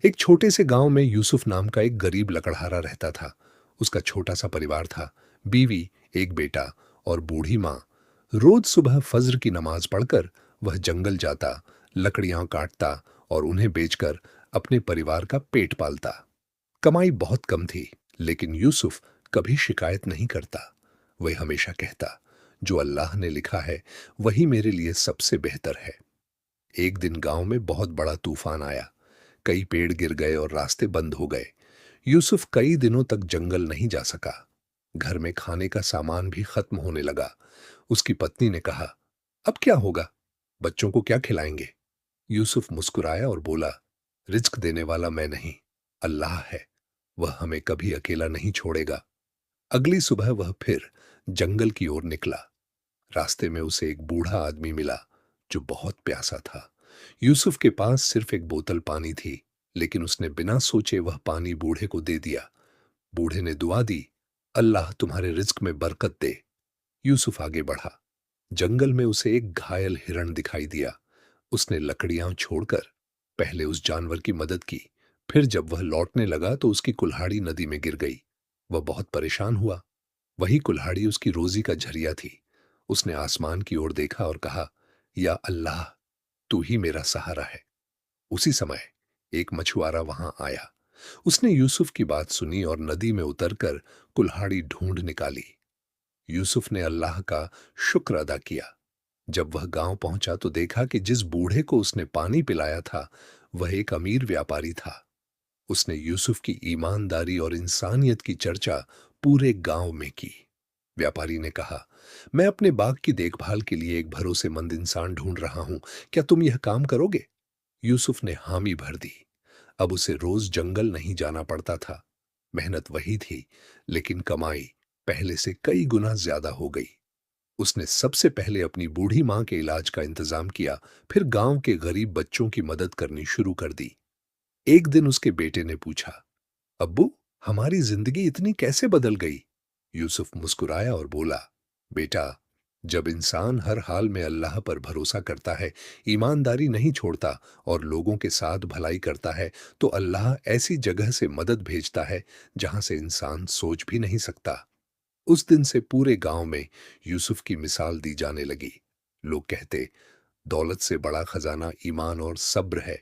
एक छोटे से गांव में यूसुफ नाम का एक गरीब लकड़हारा रहता था। उसका छोटा सा परिवार था। बीवी, एक बेटा और बूढ़ी माँ। रोज सुबह फज्र की नमाज पढ़कर वह जंगल जाता, लकड़ियां काटता और उन्हें बेचकर अपने परिवार का पेट पालता। कमाई बहुत कम थी, लेकिन यूसुफ कभी शिकायत नहीं करता। वह हमेशा कहता, जो अल्लाह ने लिखा है वही मेरे लिए सबसे बेहतर है। एक दिन गांव में बहुत बड़ा तूफान आया। कई पेड़ गिर गए और रास्ते बंद हो गए। यूसुफ कई दिनों तक जंगल नहीं जा सका। घर में खाने का सामान भी खत्म होने लगा। उसकी पत्नी ने कहा, अब क्या होगा? बच्चों को क्या खिलाएंगे? यूसुफ मुस्कुराया और बोला, रिज्क देने वाला मैं नहीं, अल्लाह है। वह हमें कभी अकेला नहीं छोड़ेगा। अगली सुबह वह फिर जंगल की ओर निकला। रास्ते में उसे एक बूढ़ा आदमी मिला जो बहुत प्यासा था। यूसुफ के पास सिर्फ एक बोतल पानी थी, लेकिन उसने बिना सोचे वह पानी बूढ़े को दे दिया। बूढ़े ने दुआ दी, अल्लाह तुम्हारे रिज्क में बरकत दे। यूसुफ आगे बढ़ा। जंगल में उसे एक घायल हिरण दिखाई दिया। उसने लकड़ियां छोड़कर पहले उस जानवर की मदद की। फिर जब वह लौटने लगा तो उसकी कुल्हाड़ी नदी में गिर गई। वह बहुत परेशान हुआ। वही कुल्हाड़ी उसकी रोजी का झरिया थी। उसने आसमान की ओर देखा और कहा, या अल्लाह, तू ही मेरा सहारा है। उसी समय एक मछुआरा वहां आया। उसने यूसुफ की बात सुनी और नदी में उतरकर कुल्हाड़ी ढूंढ निकाली। यूसुफ ने अल्लाह का शुक्र अदा किया। जब वह गांव पहुंचा तो देखा कि जिस बूढ़े को उसने पानी पिलाया था वह एक अमीर व्यापारी था। उसने यूसुफ की ईमानदारी और इंसानियत की चर्चा पूरे गांव में की। व्यापारी ने कहा, मैं अपने बाग की देखभाल के लिए एक भरोसेमंद इंसान ढूंढ रहा हूं। क्या तुम यह काम करोगे? यूसुफ ने हामी भर दी। अब उसे रोज जंगल नहीं जाना पड़ता था। मेहनत वही थी, लेकिन कमाई पहले से कई गुना ज्यादा हो गई। उसने सबसे पहले अपनी बूढ़ी मां के इलाज का इंतजाम किया। फिर गांव के गरीब बच्चों की मदद करनी शुरू कर दी। एक दिन उसके बेटे ने पूछा, अब्बू, हमारी जिंदगी इतनी कैसे बदल गई? यूसुफ मुस्कुराया और बोला, बेटा, जब इंसान हर हाल में अल्लाह पर भरोसा करता है, ईमानदारी नहीं छोड़ता और लोगों के साथ भलाई करता है, तो अल्लाह ऐसी जगह से मदद भेजता है जहां से इंसान सोच भी नहीं सकता। उस दिन से पूरे गांव में यूसुफ की मिसाल दी जाने लगी। लोग कहते, दौलत से बड़ा खजाना ईमान और सब्र है।